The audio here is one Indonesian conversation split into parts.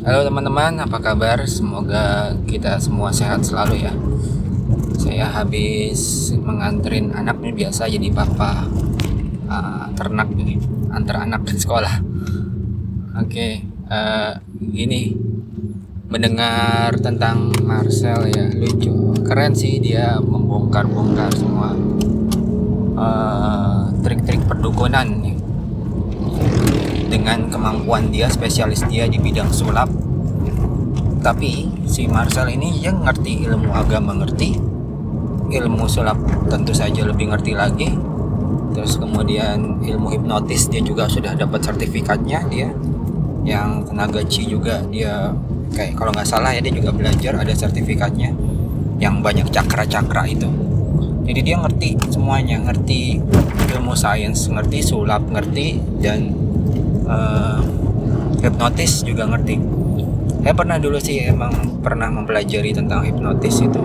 Halo teman-teman, apa kabar? Semoga kita semua sehat selalu ya. Saya habis menganterin anak nih, biasa jadi papa ternak nih, antar anak ke sekolah. Oke, ini mendengar tentang Marcel ya, lucu, keren sih dia membongkar-bongkar semua trik-trik perdukunan nih. Dengan kemampuan dia, spesialis dia di bidang sulap. Tapi si Marcel ini dia ngerti ilmu agama, ngerti ilmu sulap tentu saja lebih ngerti lagi. Terus kemudian ilmu hipnotis dia juga sudah dapat sertifikatnya dia. Yang tenaga chi juga dia kayak kalau nggak salah ya, dia juga belajar ada sertifikatnya yang banyak cakra-cakra itu. Jadi dia ngerti semuanya, ngerti ilmu sains, ngerti sulap, ngerti dan hipnotis juga ngerti. Saya pernah dulu sih emang pernah mempelajari tentang hipnotis itu.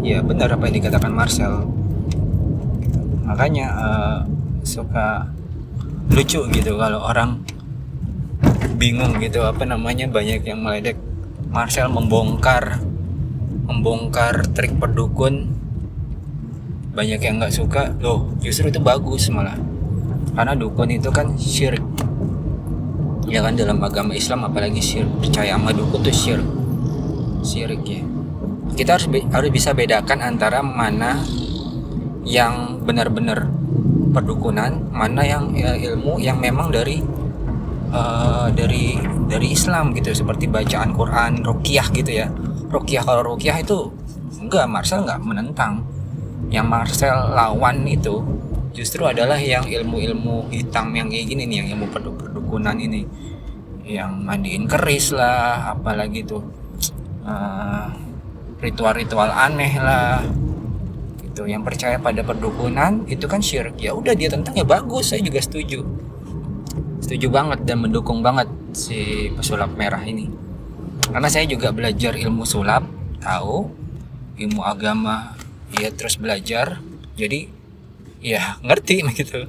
Ya benar apa yang dikatakan Marcel. Makanya suka lucu gitu kalau orang bingung gitu banyak yang meledek Marcel membongkar trik perdukun. Banyak yang nggak suka. Loh, justru itu bagus malah. Karena dukun itu kan syirik. Ya kan, dalam agama Islam apalagi syirik, percaya sama dukun tuh syirik ya. Kita harus bisa bedakan antara mana yang benar-benar perdukunan, mana yang ilmu yang memang dari Islam gitu, seperti bacaan Quran, ruqyah gitu ya. Kalau ruqyah itu Marcel nggak menentang. Yang Marcel lawan itu justru adalah yang ilmu-ilmu hitam yang kayak gini nih, yang ilmu perdukunan ini, yang mandiin keris lah, apalagi tuh ritual-ritual aneh lah, itu yang percaya pada perdukunan itu kan syirik. Ya udah, dia tentang ya bagus, saya juga setuju banget dan mendukung banget si pesulap merah ini, karena saya juga belajar ilmu sulap, tahu ilmu agama ya, terus belajar, jadi ya ngerti gitu.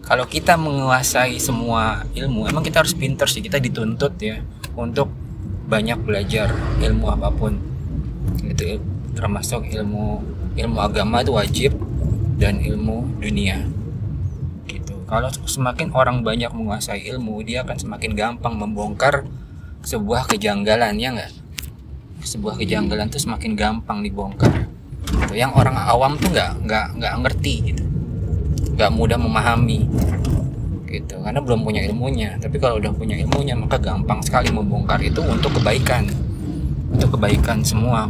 Kalau kita menguasai semua ilmu, emang kita harus pinter sih, kita dituntut ya untuk banyak belajar ilmu apapun itu, termasuk ilmu agama itu wajib, dan ilmu dunia gitu. Kalau semakin orang banyak menguasai ilmu, dia akan semakin gampang membongkar sebuah kejanggalan, ya nggak? Sebuah kejanggalan tuh semakin gampang dibongkar gitu. Yang orang awam tuh nggak ngerti gitu, nggak mudah memahami gitu, karena belum punya ilmunya. Tapi kalau udah punya ilmunya, maka gampang sekali membongkar itu untuk kebaikan semua,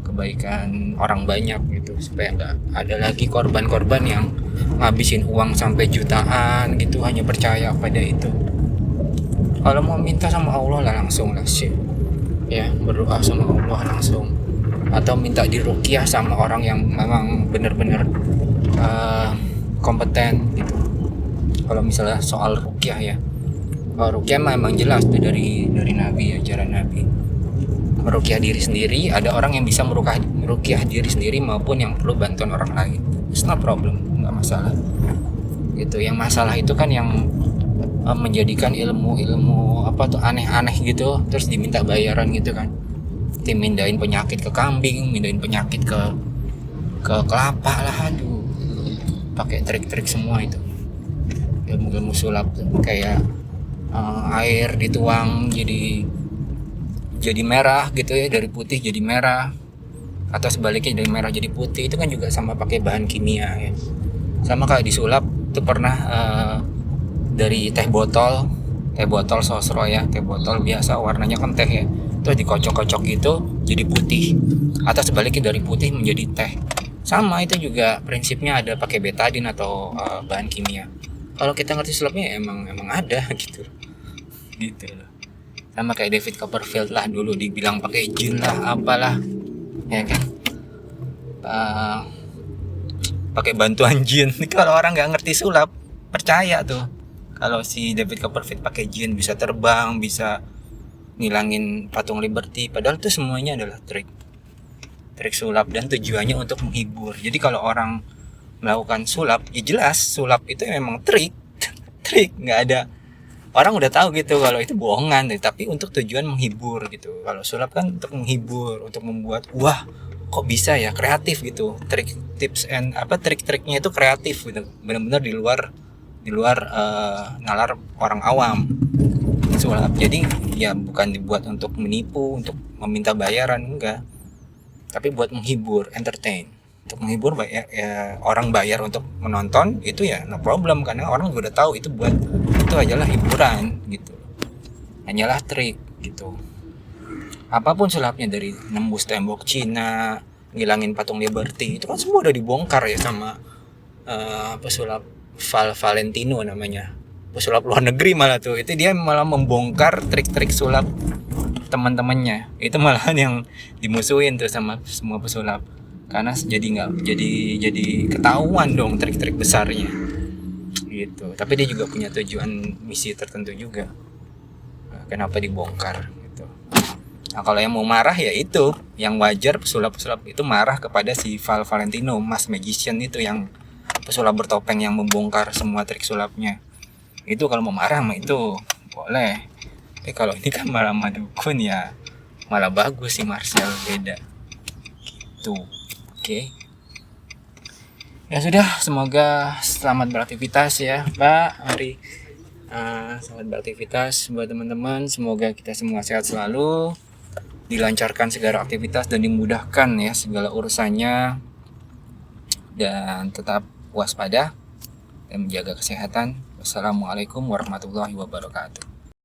kebaikan orang banyak gitu, supaya nggak ada lagi korban-korban yang ngabisin uang sampai jutaan gitu hanya percaya pada itu. Kalau mau minta sama Allah lah, langsung lah sih ya, berdoa sama Allah langsung, atau minta diruqyah sama orang yang memang benar-benar kompeten gitu. Kalau misalnya soal ruqyah ya, kalau ruqyah memang jelas tuh dari Nabi, ajaran Nabi. Meruqyah diri sendiri, ada orang yang bisa meruqyah diri sendiri maupun yang perlu bantuan orang lain. It's no problem, nggak masalah gitu. Yang masalah itu kan yang menjadikan ilmu apa tuh aneh-aneh gitu, terus diminta bayaran gitu kan. Mindahin penyakit ke kambing, mindahin penyakit ke kelapa lah, aduh, pakai trik-trik semua itu. Ilmu sulap tuh kayak air dituang jadi merah gitu ya, dari putih jadi merah, atau sebaliknya dari merah jadi putih, itu kan juga sama pakai bahan kimia ya. Sama kayak disulap itu pernah dari teh botol sosro ya, teh botol biasa warnanya kan teh ya, terus dikocok-kocok gitu jadi putih, atau sebaliknya dari putih menjadi teh. Sama itu juga prinsipnya, ada pakai betadin atau bahan kimia. Kalau kita ngerti sulapnya emang ada gitu loh. Sama kayak David Copperfield lah, dulu dibilang pakai jin lah apalah ya kan, pakai bantuan jin. Kalau orang nggak ngerti sulap percaya tuh kalau si David Copperfield pakai jin, bisa terbang, bisa ngilangin patung Liberty, padahal itu semuanya adalah trik sulap dan tujuannya untuk menghibur. Jadi kalau orang melakukan sulap, ya jelas sulap itu memang trik, nggak ada orang udah tahu gitu kalau itu bohongan, tapi untuk tujuan menghibur gitu. Kalau sulap kan untuk menghibur, untuk membuat wah kok bisa ya, kreatif gitu. Trik-triknya itu kreatif gitu, benar-benar di luar nalar orang awam sulap. Jadi ya bukan dibuat untuk menipu, untuk meminta bayaran, enggak, tapi buat menghibur, entertain. Untuk menghibur orang bayar untuk menonton itu ya no problem, karena orang juga udah tahu itu adalah hiburan gitu, hanyalah trik gitu. Apapun sulapnya, dari nembus tembok Cina, ngilangin patung Liberty, itu kan semua udah dibongkar ya sama pesulap Valentino namanya, pesulap luar negeri malah tuh. Itu dia malah membongkar trik-trik sulap teman-temannya, itu malahan yang dimusuhin tuh sama semua pesulap, karena jadi ketahuan dong trik-trik besarnya gitu. Tapi dia juga punya tujuan misi tertentu juga, kenapa dibongkar gitu. Nah kalau yang mau marah ya itu yang wajar, pesulap-pesulap itu marah kepada si Valentino, Mas Magician itu, yang pesulap bertopeng yang membongkar semua trik sulapnya. Itu kalau mau marah mah itu boleh. Tapi kalau ini kan malah dukun ya, malah bagus sih Marcel, beda gitu. Oke. Ya sudah, semoga selamat beraktivitas ya Pak. Mari selamat beraktivitas buat teman-teman. Semoga kita semua sehat selalu, dilancarkan segala aktivitas dan dimudahkan ya segala urusannya, dan tetap waspada dan menjaga kesehatan. Wassalamualaikum warahmatullahi wabarakatuh.